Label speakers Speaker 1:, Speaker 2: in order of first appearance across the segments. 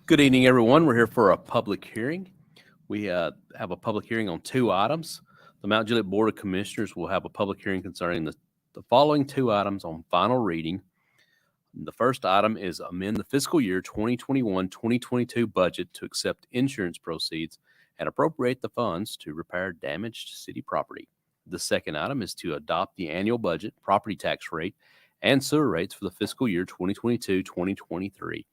Speaker 1: Good evening, everyone. We're here for a public hearing. We have a public hearing on two items. The Mount Juliet Board of Commissioners will have a public hearing concerning the following two items on final reading. The first item is amend the fiscal year 2021-2022 budget to accept insurance proceeds and appropriate the funds to repair damaged city property. The second item is to adopt the annual budget, property tax rate, and sewer rates for the fiscal year 2022-2023.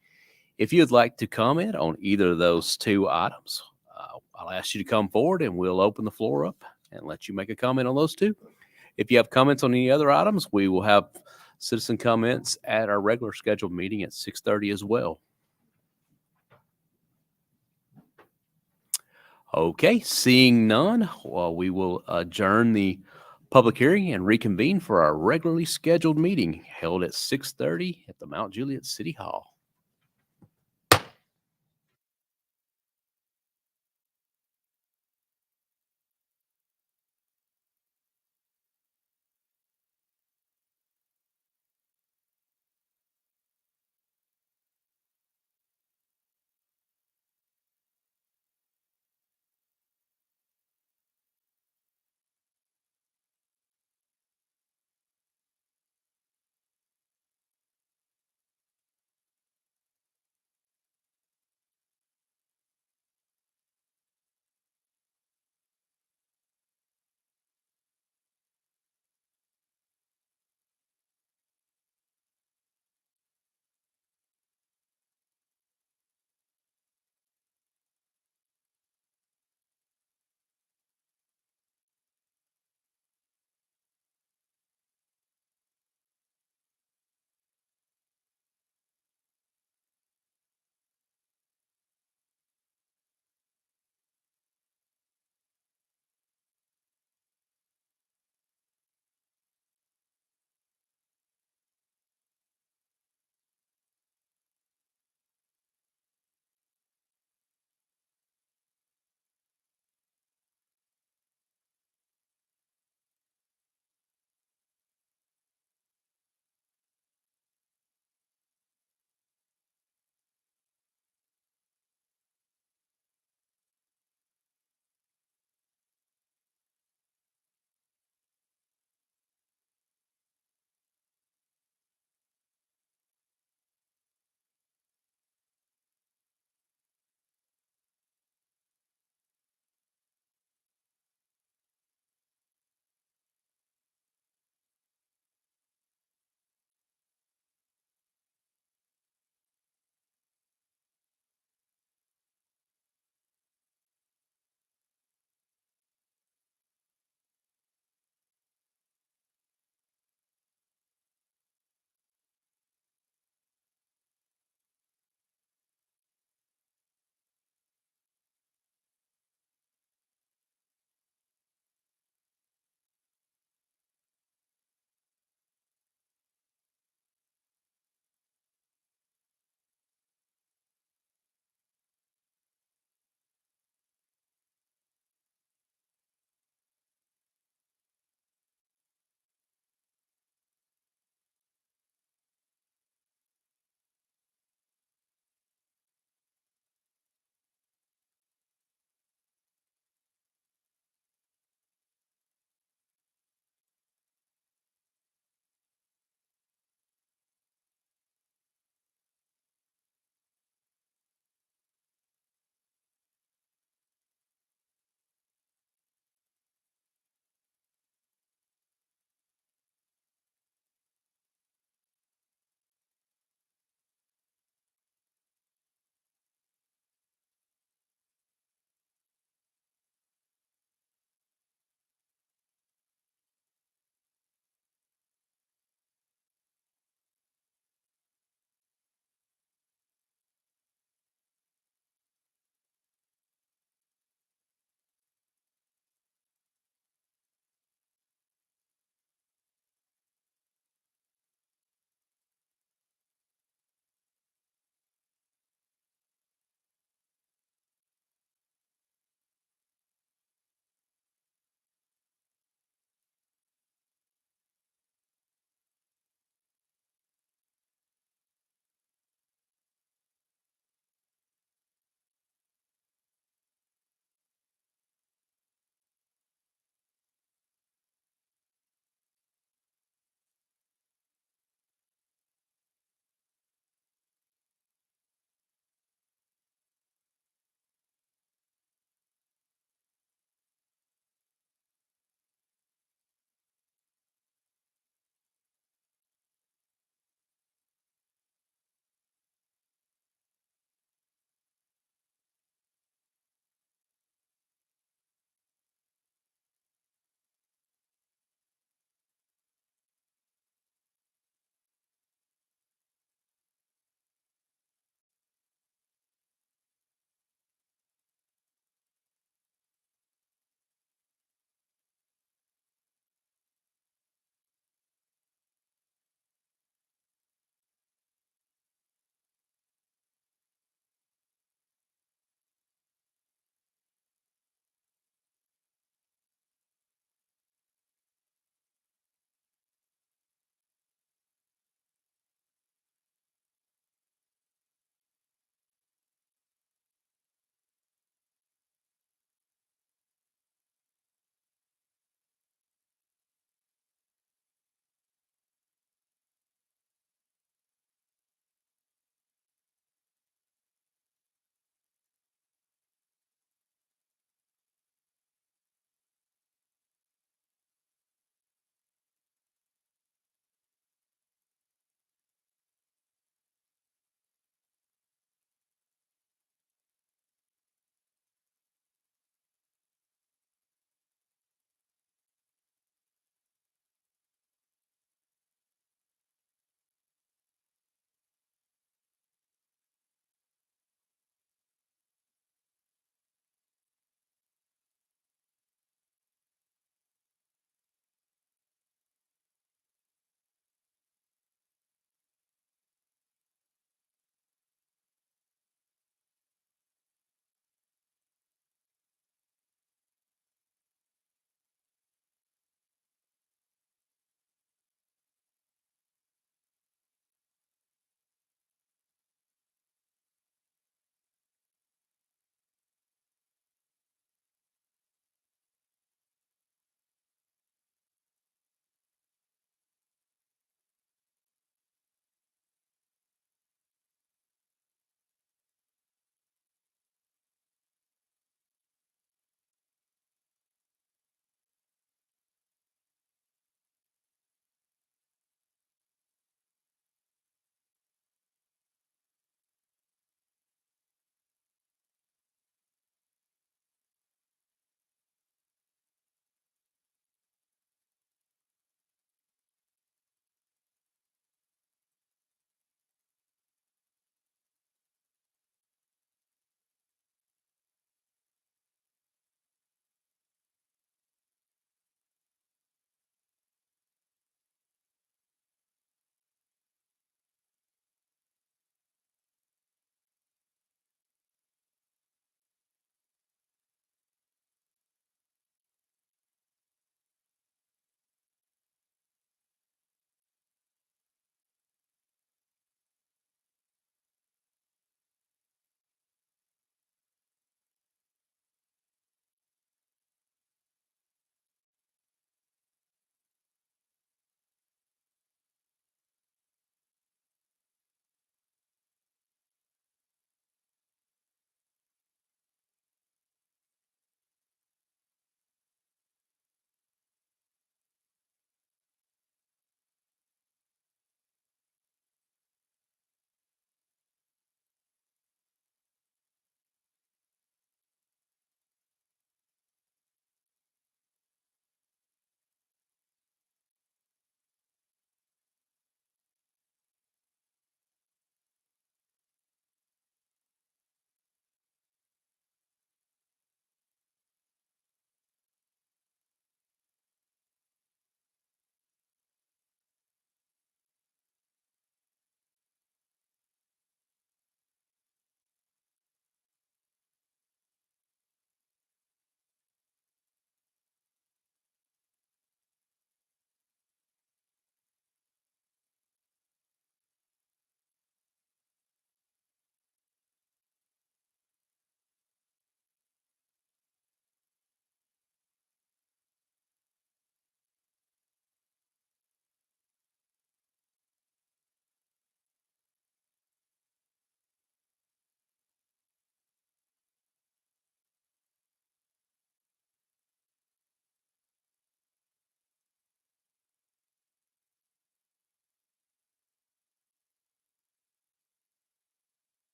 Speaker 1: If you'd like to comment on either of those two items, I'll ask you to come forward and we'll open the floor up and let you make a comment on those two. If you have comments on any other items, we will have citizen comments at our regular scheduled meeting at 6:30 as well. Okay, seeing none, we will adjourn the public hearing and reconvene for our regularly scheduled meeting held at 6:30 at the Mount Juliet City Hall.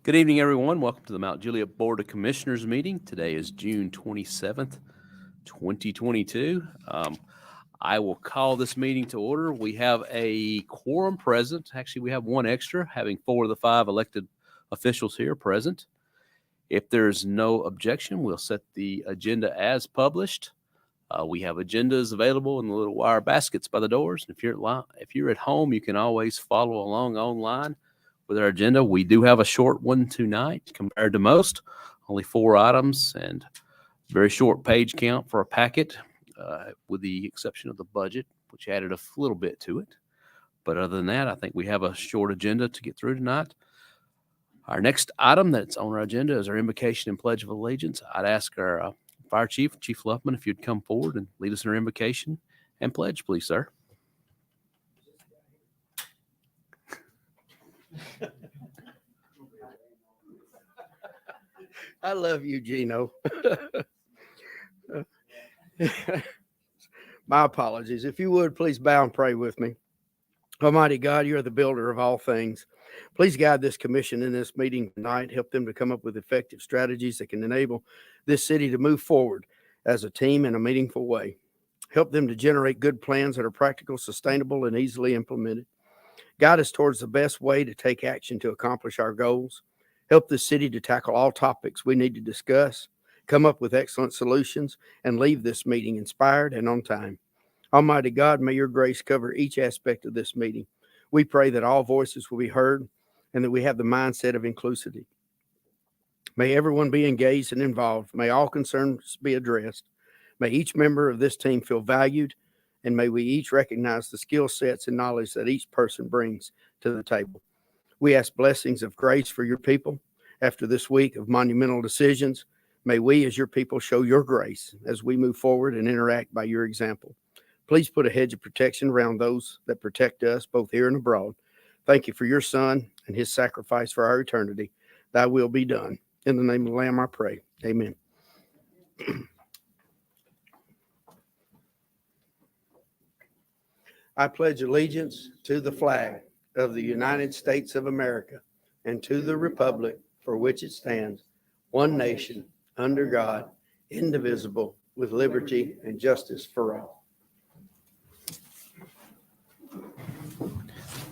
Speaker 1: Good evening, everyone. Welcome to the Mount Juliet Board of Commissioners meeting. Today is June 27th, 2022. I will call this meeting to order. We have a quorum present. Actually, we have one extra, having 4 of the 5 elected officials here present. If there's no objection, we'll set the agenda as published. We have agendas available in the little wire baskets by the doors. If you're at home, you can always follow along online with our agenda. We do have a short one tonight compared to most, only 4 items and very short page count for a packet, with the exception of the budget, which added a little bit to it. But other than that, I think we have a short agenda to get through tonight. Our next item that's on our agenda is our invocation and pledge of allegiance. I'd ask our Fire Chief, Chief Luffman, if you'd come forward and lead us in our invocation and pledge, please, sir.
Speaker 2: I love you, Gino. My apologies. If you would, please bow and pray with me. Almighty God, you are the builder of all things. Please guide this commission in this meeting tonight. Help them to come up with effective strategies that can enable this city to move forward as a team in a meaningful way. Help them to generate good plans that are practical, sustainable, and easily implemented. Guide us towards the best way to take action to accomplish our goals. Help the city to tackle all topics we need to discuss, come up with excellent solutions, and leave this meeting inspired and on time. Almighty God, may your grace cover each aspect of this meeting. We pray that all voices will be heard and that we have the mindset of inclusivity. May everyone be engaged and involved. May all concerns be addressed. May each member of this team feel valued, and may we each recognize the skill sets and knowledge that each person brings to the table. We ask blessings of grace for your people after this week of monumental decisions. May we as your people show your grace as we move forward and interact by your example. Please put a hedge of protection around those that protect us both here and abroad. Thank you for your Son and his sacrifice for our eternity. Thy will be done. In the name of the Lamb I pray. Amen. I pledge allegiance to the flag of the United States of America and to the republic for which it stands, one nation, under God, indivisible, with liberty and justice for all.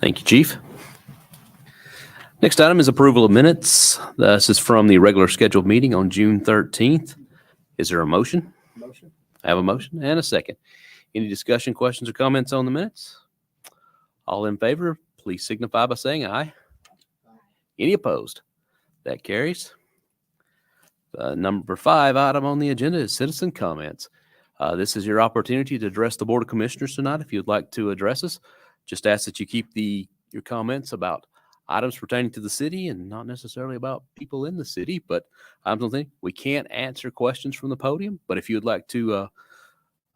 Speaker 1: Thank you, Chief. Next item is approval of minutes. This is from the regular scheduled meeting on June 13th. Is there a motion?
Speaker 2: Motion.
Speaker 1: I have a motion and a second. Any discussion, questions, or comments on the minutes? All in favor, please signify by saying aye. Any opposed? That carries. Number 5 item on the agenda is citizen comments. This is your opportunity to address the Board of Commissioners tonight. If you'd like to address us, just ask that you keep your comments about items pertaining to the city and not necessarily about people in the city, but I don't think we can't answer questions from the podium. But if you would like to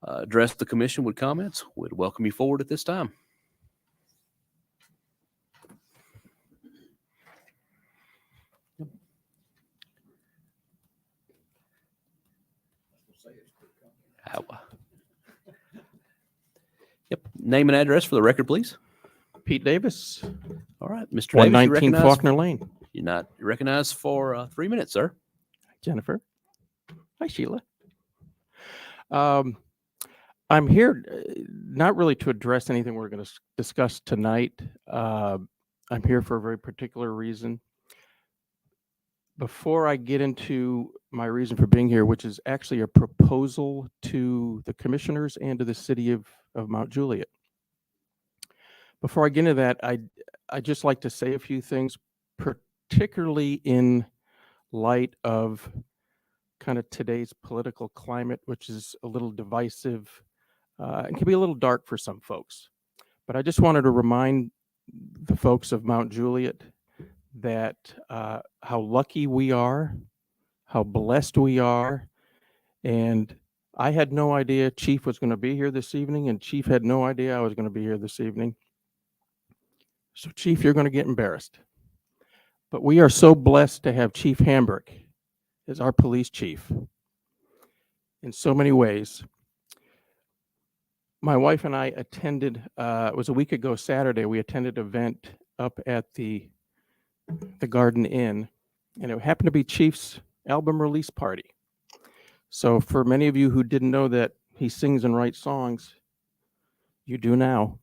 Speaker 1: address the commission with comments, we'd welcome you forward at this time. Yep. Name and address for the record, please.
Speaker 3: Pete Davis,
Speaker 1: All right, Mr. Davis,
Speaker 3: 119 Faulkner Lane.
Speaker 1: You're recognized for 3 minutes, sir.
Speaker 3: Jennifer. Hi, Sheila. I'm here not really to address anything we're going to discuss tonight. I'm here for a very particular reason. Before I get into my reason for being here, which is actually a proposal to the commissioners and to the city of Mount Juliet. Before I get into that, I'd just like to say a few things, particularly in light of kind of today's political climate, which is a little divisive and can be a little dark for some folks. But I just wanted to remind the folks of Mount Juliet that how lucky we are, how blessed we are. And I had no idea Chief was going to be here this evening, and Chief had no idea I was going to be here this evening. So Chief, you're going to get embarrassed. But we are so blessed to have Chief Hambrick as our police chief in so many ways. My wife and I attended, it was a week ago Saturday, we attended an event up at the Garden Inn and it happened to be Chief's album release party. So for many of you who didn't know that he sings and writes songs, you do now.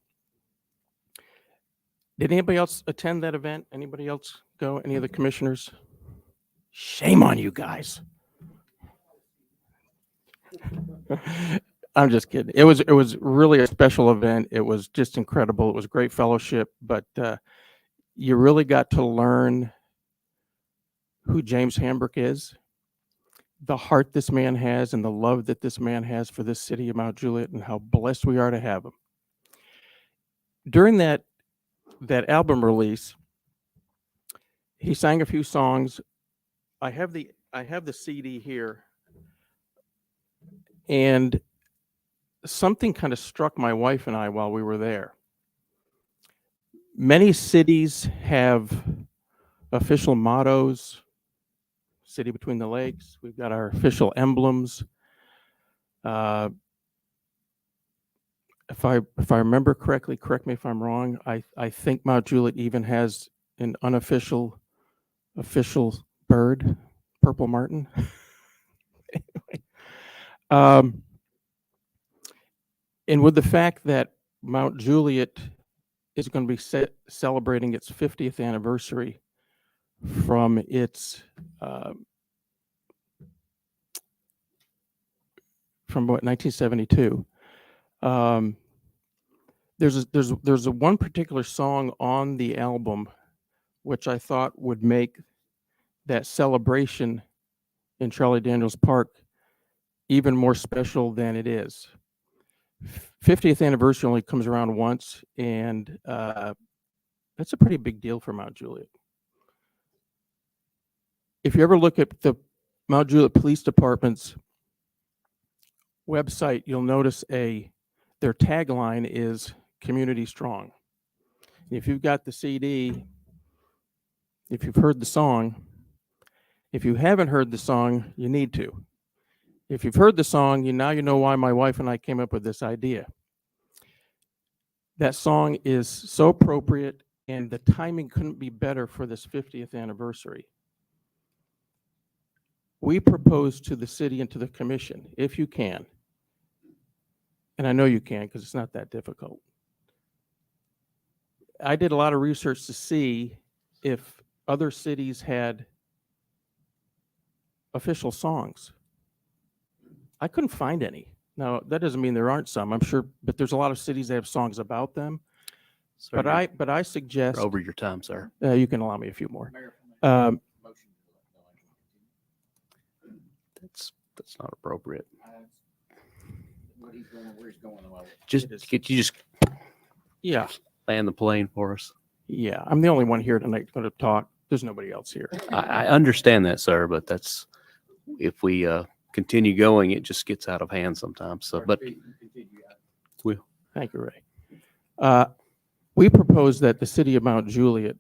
Speaker 3: Did anybody else attend that event? Anybody else go? Any of the commissioners? Shame on you guys. I'm just kidding. It was really a special event. It was just incredible. It was great fellowship, but you really got to learn who James Hambrick is, the heart this man has, and the love that this man has for this city of Mount Juliet, and how blessed we are to have him. During that album release, he sang a few songs. I have the CD here, and something kind of struck my wife and I while we were there. Many cities have official mottos. City between the lakes. We've got our official emblems. If I remember correctly, correct me if I'm wrong, I think Mount Juliet even has an unofficial bird, purple martin. Anyway, and with the fact that Mount Juliet is going to be celebrating its 50th anniversary from its from what, 1972. There's a one particular song on the album which I thought would make that celebration in Charlie Daniels Park even more special than it is. 50th anniversary only comes around once, and that's a pretty big deal for Mount Juliet. If you ever look at the Mount Juliet Police Department's website, you'll notice their tagline is community strong. If you've got the CD, if you've heard the song, if you haven't heard the song, you need to. If you've heard the song, now you know why my wife and I came up with this idea. That song is so appropriate, and the timing couldn't be better for this 50th anniversary. We propose to the city and to the commission, if you can, and I know you can because it's not that difficult. I did a lot of research to see if other cities had official songs. I couldn't find any. Now, that doesn't mean there aren't some, I'm sure, but there's a lot of cities that have songs about them.
Speaker 1: Sir,
Speaker 3: But I suggest...
Speaker 1: you're over your time, sir.
Speaker 3: You can allow me a few more.
Speaker 1: That's not appropriate.
Speaker 4: Where he's going.
Speaker 1: Just
Speaker 3: Yeah.
Speaker 1: land the plane for us.
Speaker 3: Yeah, I'm the only one here tonight going to talk. There's nobody else here.
Speaker 1: I understand that, sir, but that's, if we continue going, it just gets out of hand sometimes. So, but
Speaker 3: Thank you, Ray. We propose that the city of Mount Juliet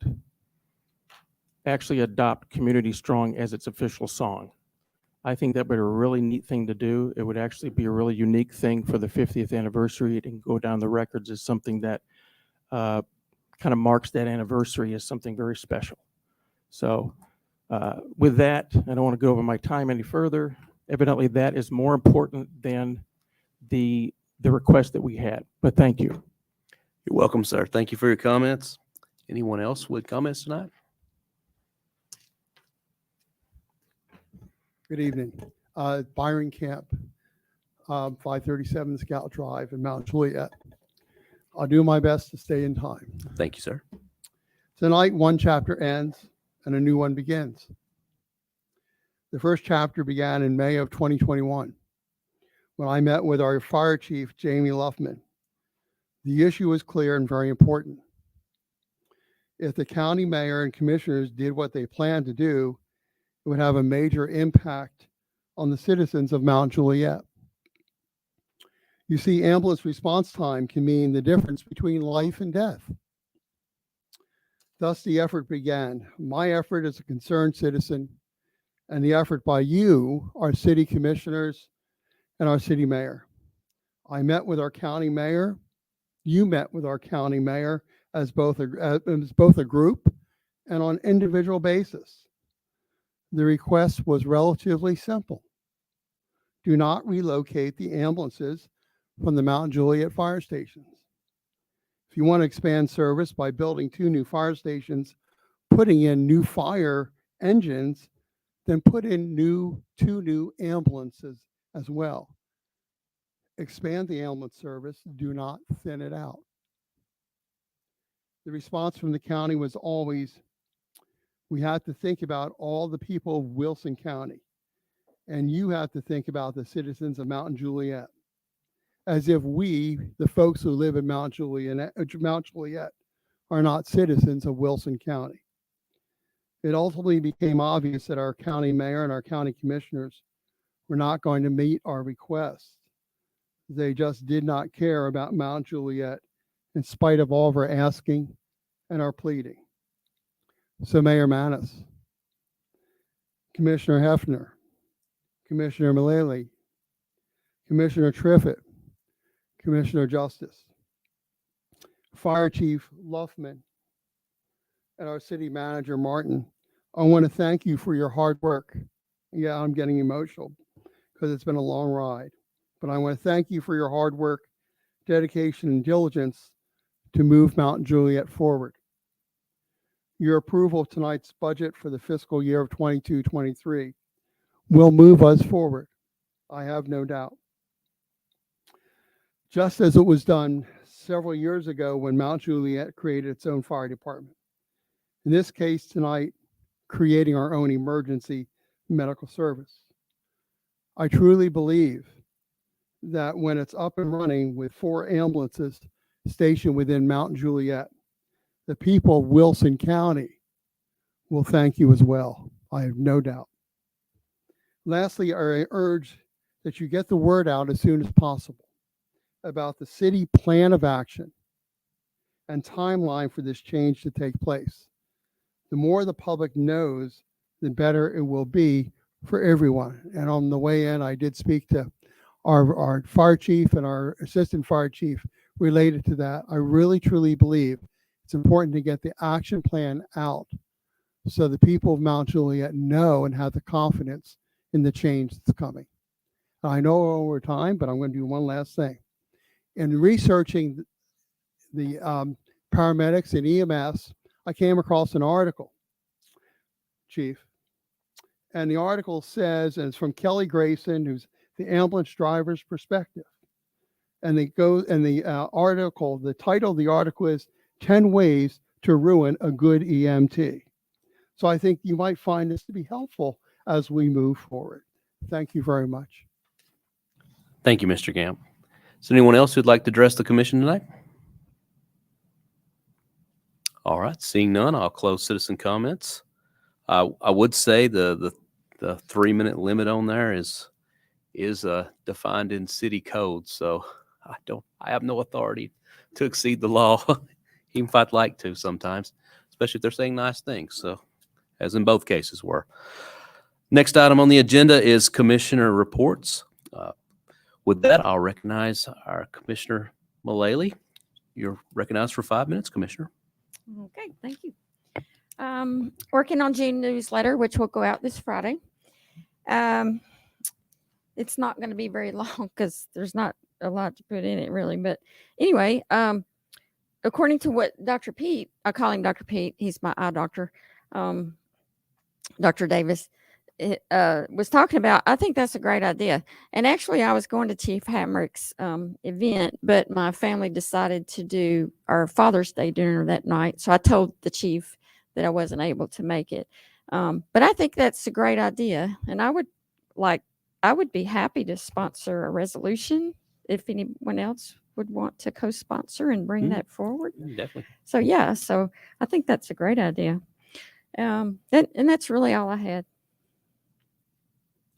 Speaker 3: actually adopt Community Strong as its official song. I think that would be a really neat thing to do. It would actually be a really unique thing for the 50th anniversary. It can go down the records as something that kind of marks that anniversary as something very special. So with that, I don't want to go over my time any further. Evidently, that is more important than the request that we had. But thank you.
Speaker 1: you're welcome, sir. Thank you for your comments. Anyone else with comments tonight?
Speaker 5: Good evening. Byron Camp, 537 Scout Drive in Mount Juliet. I'll do my best to stay in time.
Speaker 1: Thank you, sir.
Speaker 5: Tonight, one chapter ends and a new one begins. The first chapter began in May of 2021 when I met with our fire chief, Jamie Luffman. The issue was clear and very important. If the county mayor and commissioners did what they planned to do, it would have a major impact on the citizens of Mount Juliet. You see, ambulance response time can mean the difference between life and death. Thus, the effort began. My effort as a concerned citizen, and the effort by you, our city commissioners, and our city mayor. I met with our county mayor. You met with our county mayor as both a group and on individual basis. The request was relatively simple. Do not relocate the ambulances from the Mount Juliet fire stations. If you want to expand service by building 2 new fire stations, putting in new fire engines, then put in 2 new ambulances as well. Expand the ambulance service, do not thin it out. The response from the county was always, we have to think about all the people of Wilson County, and you have to think about the citizens of Mount Juliet, as if we, the folks who live in Mount Juliet, are not citizens of Wilson County. It ultimately became obvious that our county mayor and our county commissioners were not going to meet our requests. They just did not care about Mount Juliet in spite of all of our asking and our pleading. So Mayor Manis, Commissioner Hefner, Commissioner Mullally, Commissioner Triffitt, Commissioner Justice, Fire Chief Luffman, and our city manager, Martin, I want to thank you for your hard work. Yeah, I'm getting emotional because it's been a long ride, but I want to thank you for your hard work, dedication, and diligence to move Mount Juliet forward. Your approval of tonight's budget for the fiscal year of 22-23 will move us forward. I have no doubt. Just as it was done several years ago when Mount Juliet created its own fire department. In this case tonight, creating our own emergency medical service. I truly believe that when it's up and running with 4 ambulances stationed within Mount Juliet, the people of Wilson County will thank you as well. I have no doubt. Lastly, I urge that you get the word out as soon as possible about the city plan of action and timeline for this change to take place. The more the public knows, the better it will be for everyone. And on the way in, I did speak to our fire chief and our assistant fire chief related to that. I really, truly believe it's important to get the action plan out so the people of Mount Juliet know and have the confidence in the change that's coming. I know over time, but I'm going to do one last thing. In researching the paramedics and EMS, I came across an article, Chief, and the article says, and it's from Kelly Grayson, who's the ambulance driver's perspective. And the article, the title of the article is 10 Ways to Ruin a Good EMT. So I think you might find this to be helpful as we move forward. Thank you very much.
Speaker 1: Thank you, Mr. Gamp. Is there anyone else who'd like to address the commission tonight? All right, seeing none, I'll close citizen comments. I would say the 3-minute limit on there is defined in city code, so I have no authority to exceed the law, even if I'd like to sometimes, especially if they're saying nice things. So, as in both cases were. Next item on the agenda is commissioner reports. With that, I'll recognize our Commissioner Mullally. You're recognized for 5 minutes, Commissioner.
Speaker 4: Okay, thank you. Working on June newsletter, which will go out this Friday. It's not going to be very long because there's not a lot to put in it really. But anyway, according to what Dr. Pete, I call him Dr. Pete, he's my eye doctor, Dr. Davis, was talking about, I think that's a great idea. And actually, I was going to Chief Hamrick's event, but my family decided to do our Father's Day dinner that night. So I told the chief that I wasn't able to make it. But I think that's a great idea. And I would be happy to sponsor a resolution if anyone else would want to co-sponsor and bring that forward.
Speaker 1: Definitely.
Speaker 4: So yeah, so I think that's a great idea. And that's really all I had.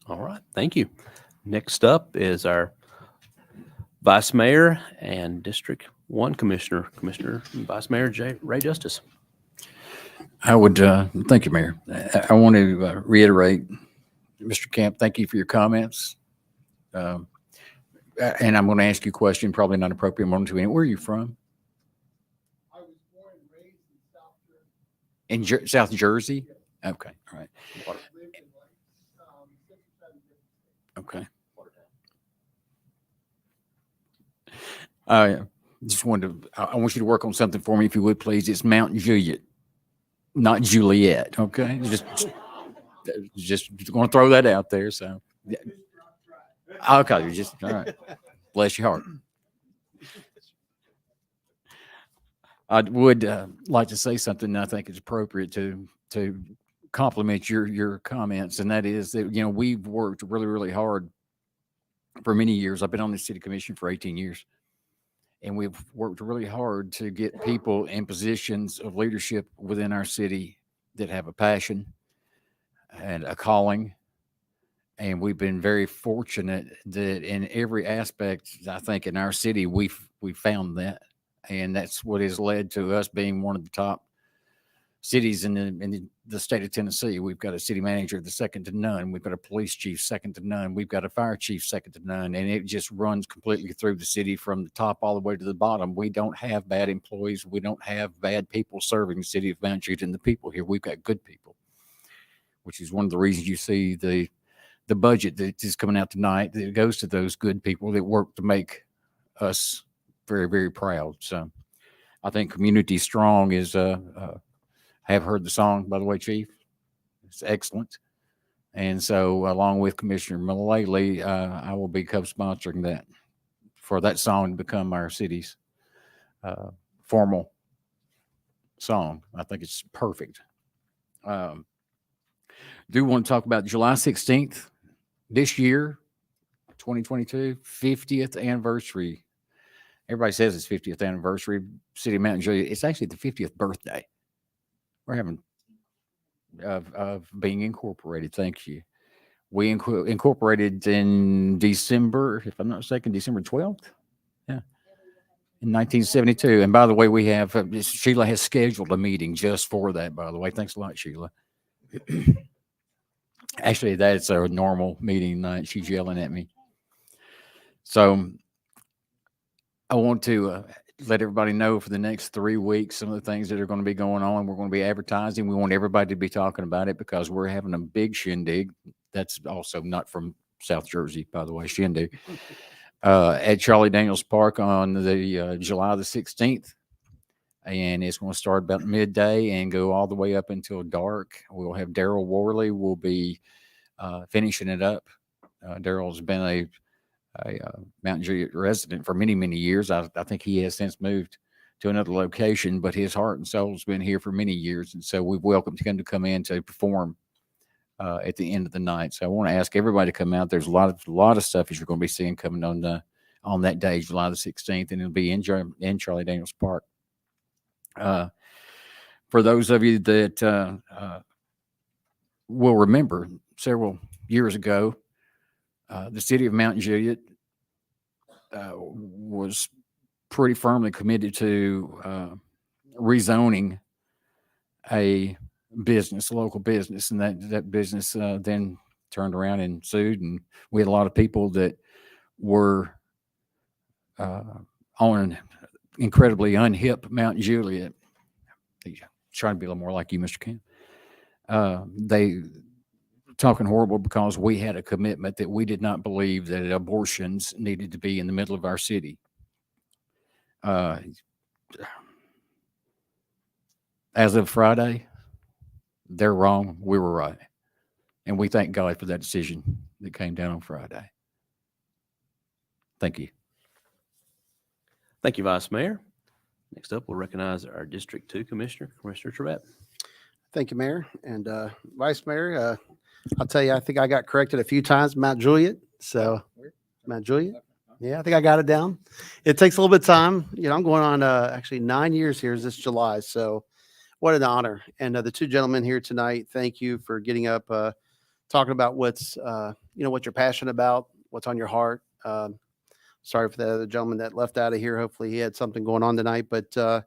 Speaker 1: All right, thank you. Next up is our Vice Mayor and District 1 Commissioner, Vice Mayor Ray Justice.
Speaker 6: I would, thank you, Mayor. I want to reiterate, Mr. Camp, thank you for your comments. And I'm going to ask you a question, probably not appropriate. Where are you from?
Speaker 5: I was born and raised in South Jersey.
Speaker 6: In South Jersey? Okay, all right. Okay. I just wanted to, I want you to work on something for me, if you would, please. It's Mount Juliet, not Juliet. Okay. Just going to throw that out there. So, yeah. Okay. You're just, all right. Bless your heart. I would like to say something I think is appropriate to compliment your comments, and that is that, you know, we've worked really, really hard for many years. I've been on the city commission for 18 years, and we've worked really hard to get people in positions of leadership within our city that have a passion and a calling. And we've been very fortunate that in every aspect, I think, in our city, we've found that. And that's what has led to us being one of the top cities in the state of Tennessee. We've got a city manager that's second to none. We've got a police chief second to none. We've got a fire chief second to none. And it just runs completely through the city from the top all the way to the bottom. We don't have bad employees. We don't have bad people serving the city of Mount Juliet and the people here. We've got good people, which is one of the reasons you see the budget that is coming out tonight, that goes to those good people that work to make us very, very proud. So I think Community Strong is, have heard the song, by the way, Chief. It's excellent. And so along with Commissioner Mullally, I will be co-sponsoring that for that song to become our city's formal song. I think it's perfect. Do want to talk about July 16th this year, 2022, 50th anniversary. Everybody says it's 50th anniversary, City of Mount Juliet. It's actually the 50th birthday. We're having of being incorporated. Thank you. We incorporated in December, if I'm not mistaken, December 12th. Yeah. In 1972. And by the way, we have, Sheila has scheduled a meeting just for that, by the way. Thanks a lot, Sheila. Actually, that's a normal meeting night. She's yelling at me. So I want to let everybody know for the next 3 weeks some of the things that are going to be going on. We're going to be advertising. We want everybody to be talking about it because we're having a big shindig. That's also not from South Jersey, by the way, shindig. At Charlie Daniels Park on the July the 16th. And it's going to start about midday and go all the way up until dark. We'll have Daryl Worley will be finishing it up. Daryl's been a Mount Juliet resident for many, many years. I think he has since moved to another location, but his heart and soul has been here for many years. And so we've welcomed him to come in to perform at the end of the night. So I want to ask everybody to come out. There's a lot of stuff that you're going to be seeing coming on that day, July the 16th, and it'll be in Charlie Daniels Park. For those of you that will remember, several years ago, the city of Mount Juliet was pretty firmly committed to rezoning a local business, and that business then turned around and sued, and we had a lot of people that were on incredibly unhip Mount Juliet. Trying to be a little more like you, Mr. Camp. They talking horrible because we had a commitment that we did not believe that abortions needed to be in the middle of our city. As of Friday, they're wrong. We were right. And we thank God for that decision that came down on Friday. Thank you.
Speaker 1: Thank you, Vice Mayor. Next up, we'll recognize our District 2 Commissioner, Commissioner Trevette.
Speaker 2: Thank you, Mayor. And Vice Mayor, I'll tell you, I think I got corrected a few times, Mount Juliet. So, Mount Juliet. Yeah, I think I got it down. It takes a little bit of time. You know, I'm going on actually 9 years here this July. So, what an honor. And the two gentlemen here tonight, thank you for getting up, talking about what's, what you're passionate about, what's on your heart. Sorry for the other gentleman that left out of here. Hopefully he had something going on tonight. But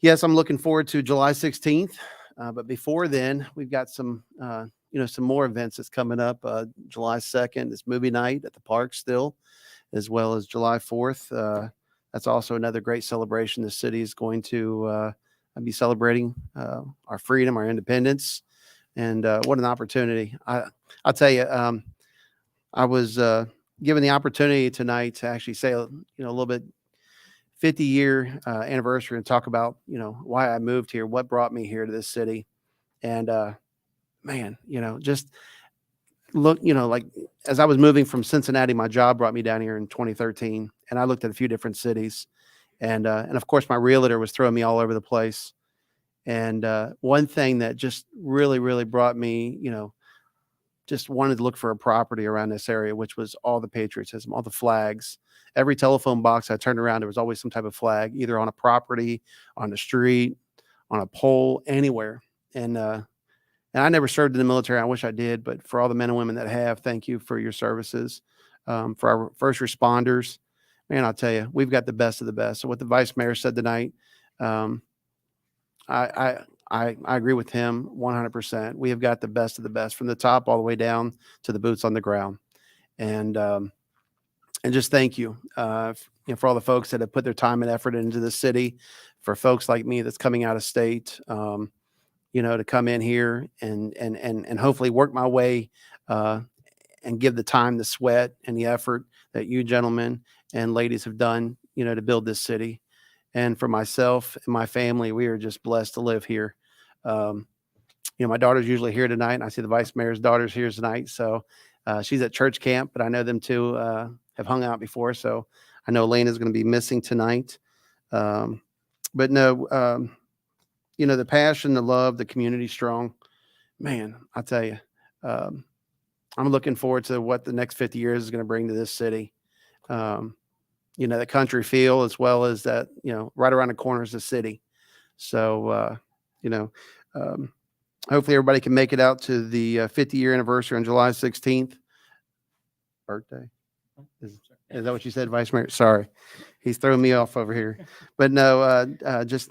Speaker 2: yes, I'm looking forward to July 16th. But before then, we've got some more events that's coming up. July 2nd is movie night at the park still, as well as July 4th. That's also another great celebration. The city is going to be celebrating our freedom, our independence. And what an opportunity. I'll tell you,
Speaker 7: I was given the opportunity tonight to actually say, a little bit 50-year anniversary and talk about, why I moved here, what brought me here to this city. And man, just look, like as I was moving from Cincinnati, my job brought me down here in 2013, and I looked at a few different cities, and of course my realtor was throwing me all over the place. And one thing that just really, really brought me, just wanted to look for a property around this area, which was all the patriotism, all the flags. Every telephone box I turned around, there was always some type of flag, either on a property, on the street, on a pole, anywhere. And I never served in the military. I wish I did, but for all the men and women that have, thank you for your services. For our first responders, man, I'll tell you, we've got the best of the best. So what the vice mayor said tonight, I agree with him 100%. We have got the best of the best from the top all the way down to the boots on the ground. And just thank you, for all the folks that have put their time and effort into the city, for folks like me that's coming out of state, to come in here and hopefully work my way and give the time, the sweat, and the effort that you gentlemen and ladies have done, to build this city. And for myself and my family, we are just blessed to live here. My daughter's usually here tonight, and I see the vice mayor's daughter's here tonight. So she's at church camp, but I know them two have hung out before. So I know Elena's going to be missing tonight. But no, the passion, the love, the community strong. Man, I'll tell you, I'm looking forward to what the next 50 years is going to bring to this city. The country feel, as well as that, right around the corner is the city. So, hopefully everybody can make it out to the 50-year anniversary on July 16th. Birthday. Is that what you said, Vice Mayor? Sorry. He's throwing me off over here. But no, just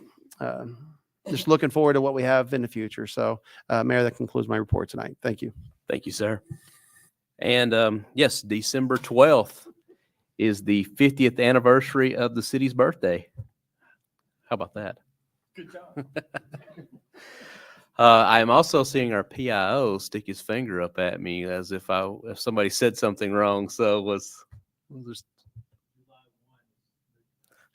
Speaker 7: looking forward to what we have in the future. So, Mayor, that concludes my report tonight. Thank you.
Speaker 1: Thank you, sir. And yes, December 12th is the 50th anniversary of the city's birthday. How about that?
Speaker 3: Good job.
Speaker 1: I am also seeing our PIO stick his finger up at me as if somebody said something wrong. So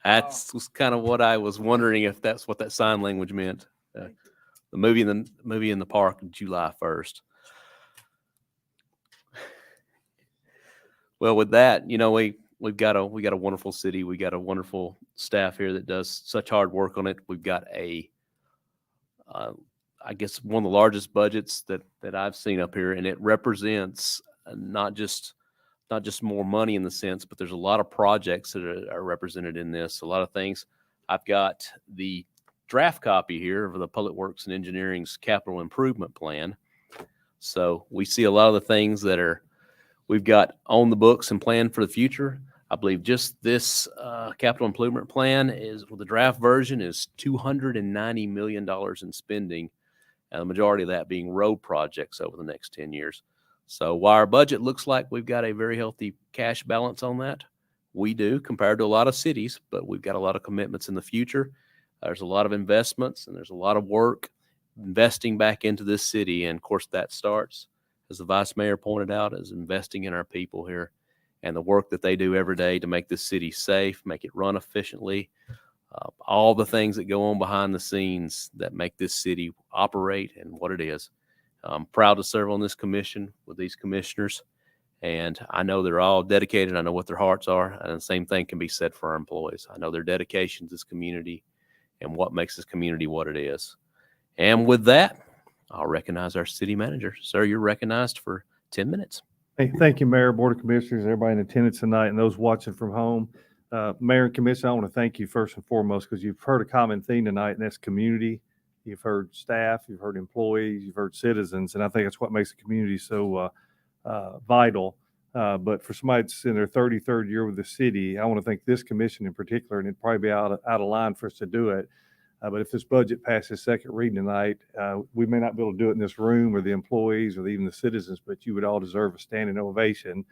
Speaker 1: that's was kind of what I was wondering, if that's what that sign language meant. The movie in the park, July 1st. Well, with that, we got a wonderful city. We got a wonderful staff here that does such hard work on it. We've got I guess one of the largest budgets that I've seen up here, and it represents not just more money in the sense, but there's a lot of projects that are represented in this. A lot of things. I've got the draft copy here of the Public Works and Engineering's capital improvement plan. So we see a lot of the things that we've got on the books and planned for the future. I believe just this capital improvement plan the draft version is $290 million in spending, and the majority of that being road projects over the next 10 years. So while our budget looks like we've got a very healthy cash balance on that, we do compared to a lot of cities, but we've got a lot of commitments in the future. There's a lot of investments, and there's a lot of work investing back into this city. And of course that starts, as the vice mayor pointed out, as investing in our people here and the work that they do every day to make this city safe, make it run efficiently, all the things that go on behind the scenes that make this city operate and what it is. I'm proud to serve on this commission with these commissioners, and I know they're all dedicated. I know what their hearts are, and the same thing can be said for our employees. I know their dedication to this community and what makes this community what it is. And with that, I'll recognize our city manager. Sir, you're recognized for 10 minutes.
Speaker 8: Hey, thank you, Mayor, Board of Commissioners, everybody in attendance tonight, and those watching from home. Mayor and Commission, I want to thank you first and foremost, because you've heard a common theme tonight, and that's community. You've heard staff, you've heard employees, you've heard citizens, and I think that's what makes the community so vital. But for somebody that's in their 33rd year with the city, I want to thank this commission in particular, and it'd probably be out of line for us to do it. But if this budget passes second reading tonight, we may not be able to do it in this room, or the employees, or even the citizens, but you would all deserve a standing ovation,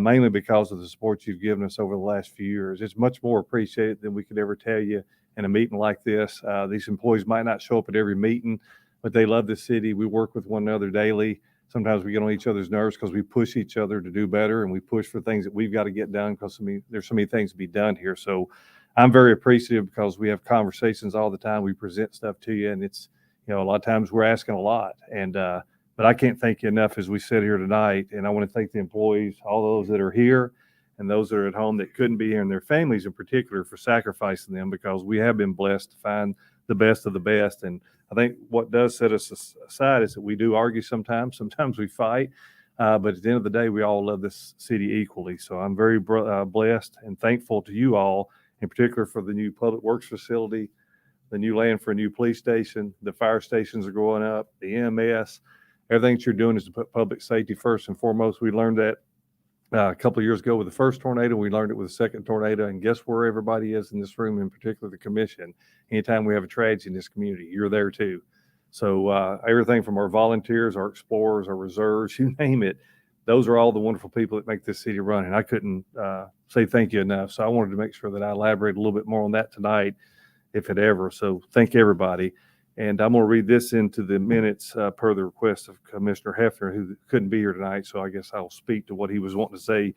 Speaker 8: mainly because of the support you've given us over the last few years. It's much more appreciated than we could ever tell you in a meeting like this. These employees might not show up at every meeting, but they love the city. We work with one another daily. sometimes we get on each other's nerves because we push each other to do better, and we push for things that we've got to get done because there's so many things to be done here. So I'm very appreciative because we have conversations all the time. We present stuff to you, and it's, a lot of times we're asking a lot. And, but I can't thank you enough as we sit here tonight. And I want to thank the employees, all those that are here and those that are at home that couldn't be here, and their families in particular, for sacrificing them, because we have been blessed to find the best of the best. And I think what does set us aside is that we do argue sometimes. Sometimes we fight. But at the end of the day, we all love this city equally. So I'm very blessed and thankful to you all, in particular for the new public works facility, the new land for a new police station. The fire stations are going up, the EMS. Everything that you're doing is to put public safety first and foremost. We learned that a couple of years ago with the first tornado. We learned it with the second tornado. And guess where everybody is in this room, in particular the commission? Anytime we have a tragedy in this community, you're there too. So everything from our volunteers, our explorers, our reserves, you name it, those are all the wonderful people that make this city run. And I couldn't say thank you enough. So I wanted to make sure that I elaborate a little bit more on that tonight, if it ever. So thank you, everybody. And I'm going to read this into the minutes per the request of Commissioner Hefner, who couldn't be here tonight. So I guess I'll speak to what he was wanting to say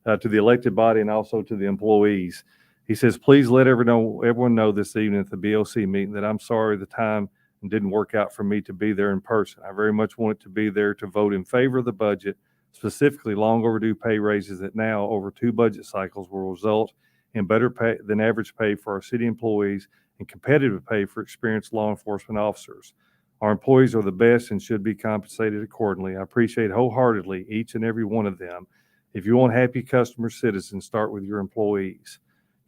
Speaker 8: to the elected body and also to the employees. He says, please let everyone know this evening at the BOC meeting that I'm sorry the time didn't work out for me to be there in person. I very much wanted to be there to vote in favor of the budget, specifically long overdue pay raises that now, over 2 budget cycles, will result in better pay than average pay for our city employees and competitive pay for experienced law enforcement officers. Our employees are the best and should be compensated accordingly. I appreciate wholeheartedly each and every one of them. If you want happy customer citizens, start with your employees.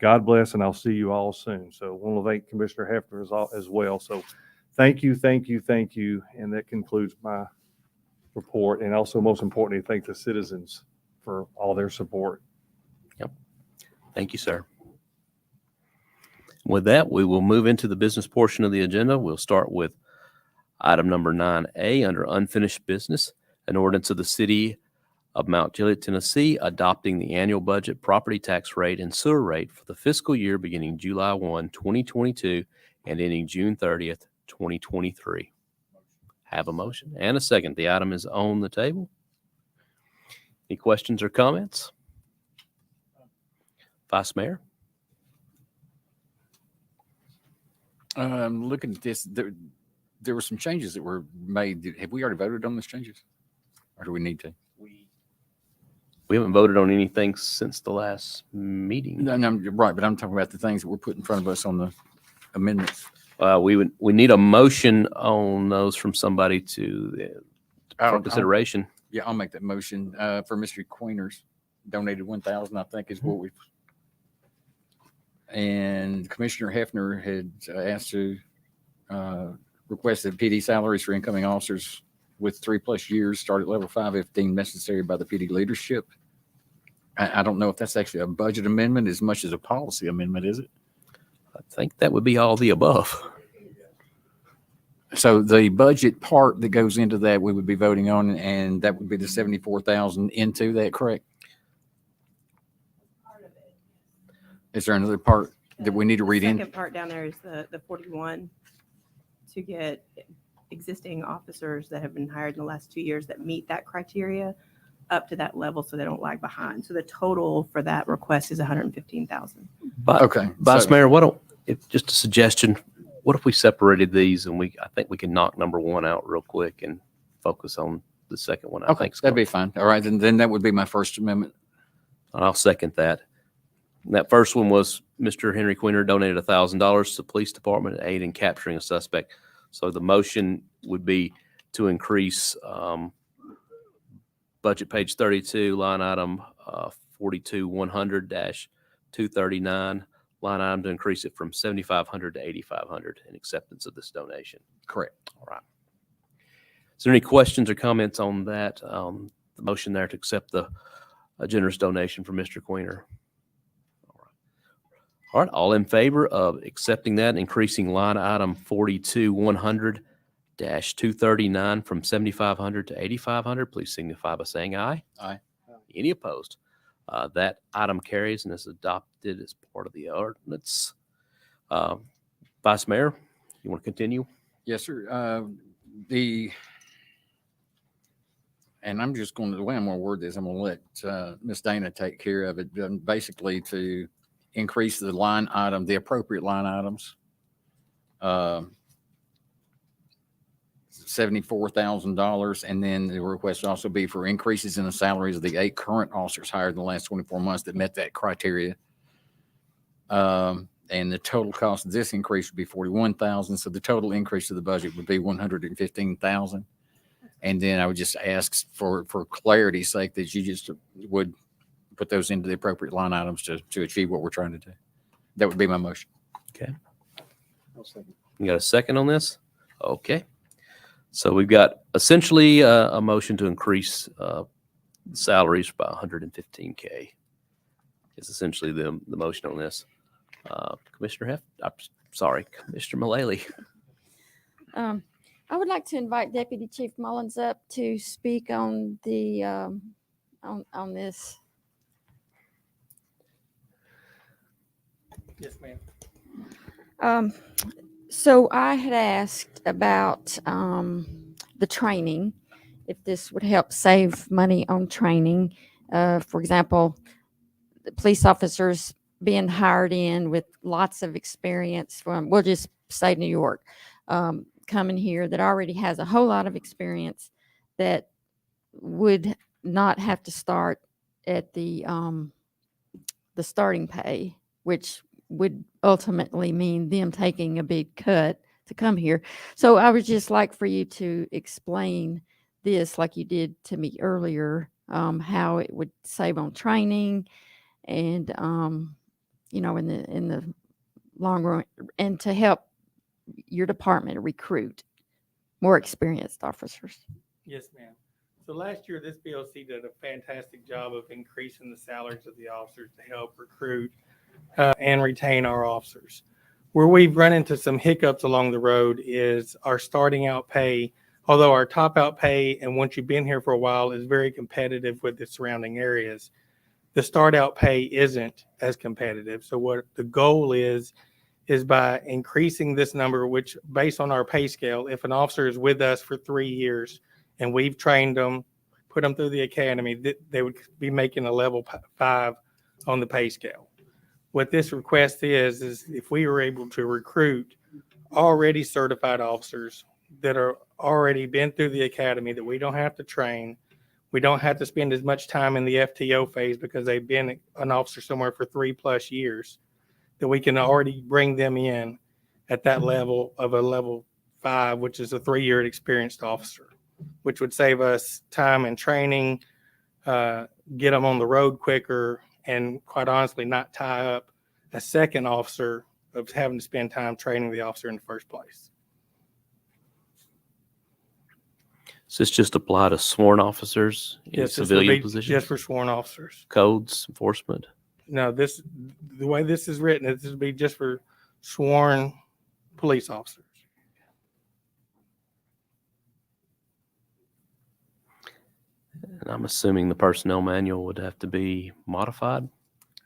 Speaker 8: God bless, and I'll see you all soon. So I want to thank Commissioner Hefner as well. So thank you, thank you, thank you. And that concludes my report. And also, most importantly, thank the citizens for all their support.
Speaker 1: Yep. Thank you, sir. With that, we will move into the business portion of the agenda. We'll start with item number 9A under unfinished business, an ordinance of the city of Mount Juliet, Tennessee, adopting the annual budget, property tax rate, and sewer rate for the fiscal year beginning July 1, 2022 and ending June 30th, 2023. Have a motion and a second. The item is on the table. Any questions or comments? Vice Mayor?
Speaker 6: Looking at this, there were some changes that were made. Have we already voted on those changes, or do we need to?
Speaker 1: We haven't voted on anything since the last meeting.
Speaker 6: No, you're right, but I'm talking about the things that were put in front of us on the amendments.
Speaker 1: We need a motion on those from somebody for consideration.
Speaker 6: Yeah, I'll make that motion for Mr. Queeners. Donated 1,000, I think, is what we've. And Commissioner Hefner had asked to request that PD salaries for incoming officers with 3+ years start at level 5 if deemed necessary by the PD leadership. I don't know if that's actually a budget amendment as much as a policy amendment, is it?
Speaker 1: I think that would be all the above.
Speaker 6: So the budget part that goes into that, we would be voting on, and that would be the 74,000 into that, correct? Is there another part that we need to read in?
Speaker 9: The second part down there is the 41 to get existing officers that have been hired in the last 2 years that meet that criteria up to that level so they don't lag behind. So the total for that request is 115,000.
Speaker 1: But
Speaker 6: okay,
Speaker 1: Vice Mayor, it's just a suggestion. What if we separated these and I think we can knock number 1 out real quick and focus on the second one. I think
Speaker 6: that'd be fine. All right, then that would be my first amendment.
Speaker 1: I'll second that. And that first one was Mr. Henry Queener donated $1,000 to the police department to aid in capturing a suspect. So the motion would be to increase budget page 32, line item 42100-239, line item to increase it from 7,500 to 8,500 in acceptance of this donation.
Speaker 6: Correct.
Speaker 1: All right. Is there any questions or comments on that? The motion there to accept the generous donation from Mr. Queener. All right, all in favor of accepting that and increasing line item 42100-239 from 7,500 to 8,500, please signify by saying aye.
Speaker 6: Aye.
Speaker 1: Any opposed? That item carries and is adopted as part of the ordinance. Vice Mayor, you want to continue?
Speaker 6: Yes, sir. The and I'm just going to, the way I'm going to word this, I'm going to let Ms. Dana take care of it, basically to increase the line item, the appropriate line items. $74,000. And then the request would also be for increases in the salaries of the 8 current officers hired in the last 24 months that met that criteria. And the total cost of this increase would be $41,000. So the total increase to the budget would be $115,000. And then I would just ask for clarity's sake that you just would put those into the appropriate line items to achieve what we're trying to do. That would be my motion.
Speaker 1: Okay. You got a second on this? Okay. So we've got essentially a motion to increase salaries by 115K. Is essentially the motion on this. Commissioner Commissioner Mullally.
Speaker 4: I would like to invite Deputy Chief Mullins up to speak on the on this.
Speaker 3: Yes, ma'am.
Speaker 4: So I had asked about the training, if this would help save money on training. For example, the police officers being hired in with lots of experience from, we'll just say New York, coming here that already has a whole lot of experience that would not have to start at the starting pay, which would ultimately mean them taking a big cut to come here. So I would just like for you to explain this like you did to me earlier, how it would save on training and, in the long run, and to help your department recruit more experienced officers.
Speaker 10: Yes, ma'am. So last year, this BOC did a fantastic job of increasing the salaries of the officers to help recruit and retain our officers. Where we've run into some hiccups along the road is our starting out pay. Although our top out pay, and once you've been here for a while, is very competitive with the surrounding areas, the start out pay isn't as competitive. So what the goal is by increasing this number, which based on our pay scale, if an officer is with us for 3 years and we've trained them, put them through the academy, they would be making a level 5 on the pay scale. What this request is if we were able to recruit already certified officers that are already been through the academy, that we don't have to train, we don't have to spend as much time in the FTO phase because they've been an officer somewhere for 3+ years, that we can already bring them in at that level of a level 5, which is a 3-year experienced officer, which would save us time and training, get them on the road quicker, and quite honestly, not tie up a second officer of having to spend time training the officer in the first place.
Speaker 1: Does this just apply to sworn officers in
Speaker 10: Yes, this would
Speaker 1: civilian
Speaker 10: be
Speaker 1: positions?
Speaker 10: just for sworn officers.
Speaker 1: Codes, enforcement?
Speaker 10: No, the way this is written, this would be just for sworn police officers.
Speaker 1: And I'm assuming the personnel manual would have to be modified?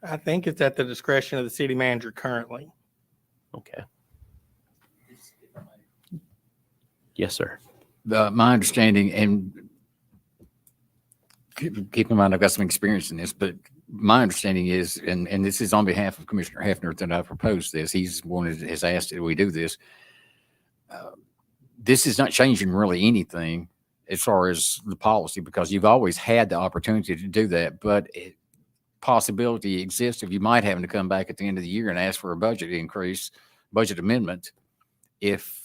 Speaker 10: I think it's at the discretion of the city manager currently.
Speaker 1: Okay. Yes, sir.
Speaker 6: My understanding, and keep in mind, I've got some experience in this, but my understanding is, and this is on behalf of Commissioner Hefner that I proposed this. He's has asked that we do this. This is not changing really anything as far as the policy, because you've always had the opportunity to do that, but possibility exists of you might having to come back at the end of the year and ask for a budget increase, budget amendment, if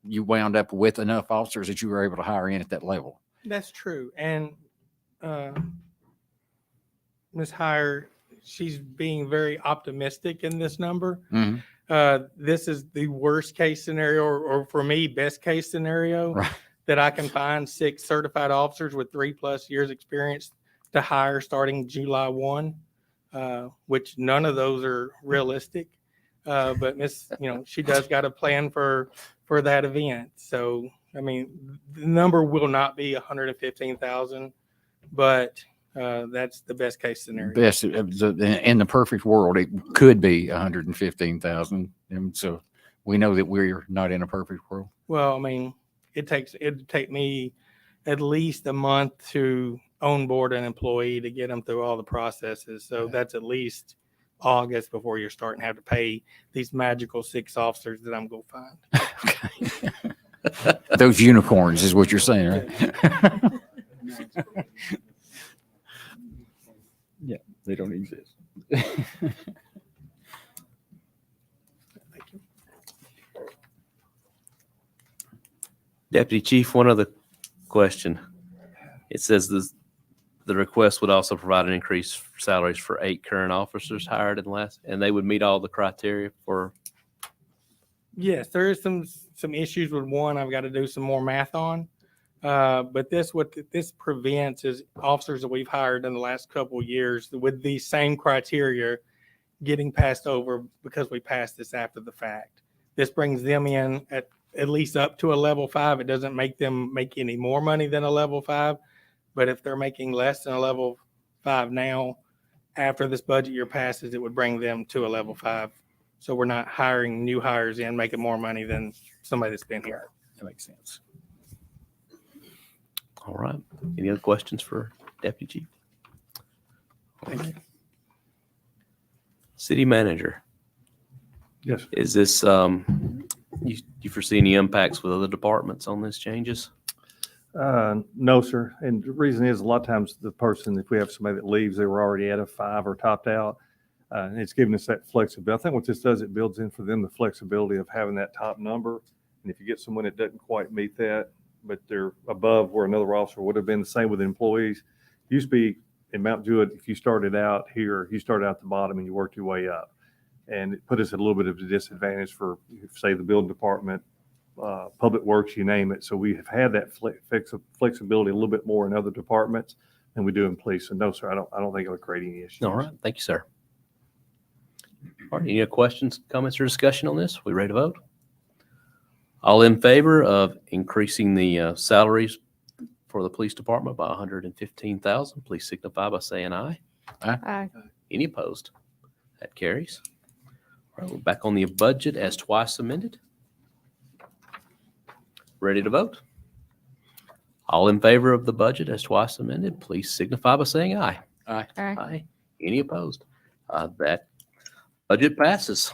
Speaker 6: you wound up with enough officers that you were able to hire in at that level.
Speaker 10: That's true. And Ms. Heyer, she's being very optimistic in this number.
Speaker 6: Mm-hmm.
Speaker 10: This is the worst case scenario, or for me, best case scenario,
Speaker 6: Right.
Speaker 10: that I can find 6 certified officers with 3+ years experience to hire starting July 1, which none of those are realistic. But she does got a plan for that event. So, I mean, the number will not be 115,000, but that's the best case scenario.
Speaker 6: Best in the perfect world, it could be 115,000. And so we know that we're not in a perfect world.
Speaker 10: Well, I mean, it'd take me at least a month to onboard an employee to get them through all the processes. So that's at least August before you're starting to have to pay these magical 6 officers that I'm going to find.
Speaker 6: Those unicorns is what you're saying, right?
Speaker 8: Yeah, they don't exist.
Speaker 1: Deputy Chief, one other question. It says the request would also provide an increase for salaries for 8 current officers hired in the last, and they would meet all the criteria for.
Speaker 10: Yes, there is some issues with one I've got to do some more math on. But what this prevents is officers that we've hired in the last couple of years with these same criteria getting passed over because we passed this after the fact. This brings them in at least up to a level 5. It doesn't make them make any more money than a level 5. But if they're making less than a level 5 now, after this budget year passes, it would bring them to a level 5. So we're not hiring new hires in, making more money than somebody that's been here.
Speaker 6: That makes sense.
Speaker 1: All right. Any other questions for Deputy Chief? All right. City Manager,
Speaker 8: Yes.
Speaker 1: is this, you foresee any impacts with other departments on these changes?
Speaker 8: No, sir. And the reason is a lot of times the person, if we have somebody that leaves, they were already at a 5 or topped out. And it's giving us that flexibility. I think what this does, it builds in for them the flexibility of having that top number. And if you get someone that doesn't quite meet that, but they're above where another officer would have been, the same with employees. Used to be in Mount Juliet, if you started out here, you started out at the bottom and you worked your way up. And it put us at a little bit of a disadvantage for, say, the building department, public works, you name it. So we have had that flexibility a little bit more in other departments than we do in police. So no, sir, I don't think it would create any issues.
Speaker 1: All right. Thank you, sir. All right. Any other questions, comments, or discussion on this? We ready to vote? All in favor of increasing the salaries for the police department by $115,000, please signify by saying aye.
Speaker 4: Aye.
Speaker 1: Any opposed? That carries. All right, we're back on the budget as twice amended. Ready to vote? All in favor of the budget as twice amended, please signify by saying aye.
Speaker 6: Aye.
Speaker 4: Aye.
Speaker 1: Aye. Any opposed? That budget passes.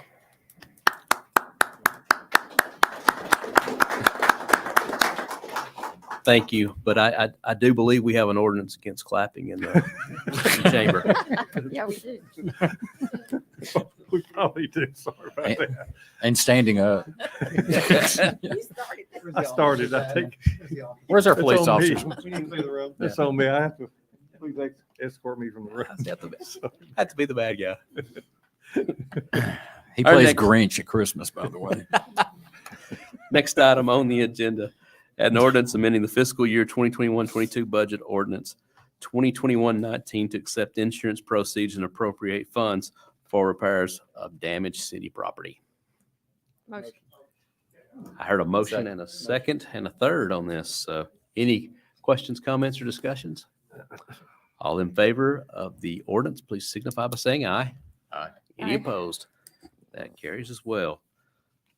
Speaker 1: Thank you, but I do believe we have an ordinance against clapping in the chamber.
Speaker 4: Yeah, we do.
Speaker 8: We probably do. Sorry about that.
Speaker 6: And standing up.
Speaker 8: I started, I think.
Speaker 6: Where's our
Speaker 8: It's
Speaker 6: police
Speaker 8: on me.
Speaker 6: officers?
Speaker 8: That's on me. I have to, please escort me from the room.
Speaker 1: Have to be the bad guy.
Speaker 6: He
Speaker 1: Our
Speaker 6: plays
Speaker 1: next-
Speaker 6: Grinch at Christmas, by the way.
Speaker 1: Next item on the agenda, an ordinance amending the fiscal year 2021-22 budget ordinance 2021-19 to accept insurance proceeds and appropriate funds for repairs of damaged city property.
Speaker 4: Motion.
Speaker 1: I heard a motion and a second and a third on this. Any questions, comments, or discussions? All in favor of the ordinance, please signify by saying aye.
Speaker 6: Aye.
Speaker 1: Any
Speaker 4: Aye.
Speaker 1: opposed? That carries as well.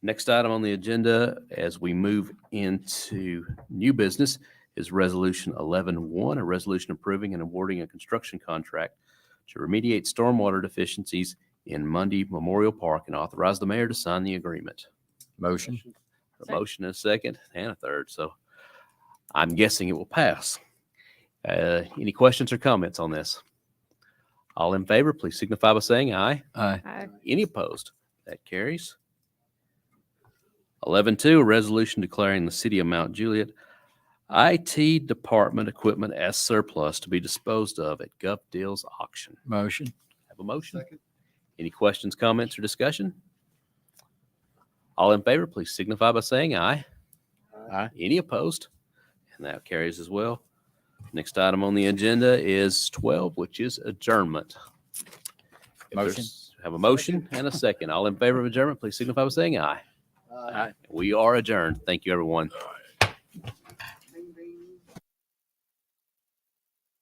Speaker 1: Next item on the agenda as we move into new business is Resolution 11-1, a resolution approving and awarding a construction contract to remediate stormwater deficiencies in Mundy Memorial Park and authorize the mayor to sign the agreement.
Speaker 6: Motion.
Speaker 1: A motion and a second and a third, so I'm guessing it will pass. Any questions or comments on this? All in favor, please signify by saying aye.
Speaker 6: Aye.
Speaker 4: Aye.
Speaker 1: Any opposed? That carries. 11-2, a resolution declaring the city of Mount Juliet IT department equipment as surplus to be disposed of at Gov Deals auction.
Speaker 6: Motion.
Speaker 1: Have a motion? Any questions, comments, or discussion? All in favor, please signify by saying aye.
Speaker 6: Aye.
Speaker 1: Any opposed? And that carries as well. Next item on the agenda is 12, which is adjournment. If
Speaker 6: Motion.
Speaker 1: there's- Have a motion and a second. All in favor of adjournment, please signify by saying aye.
Speaker 6: Aye.
Speaker 1: We are adjourned. Thank you, everyone.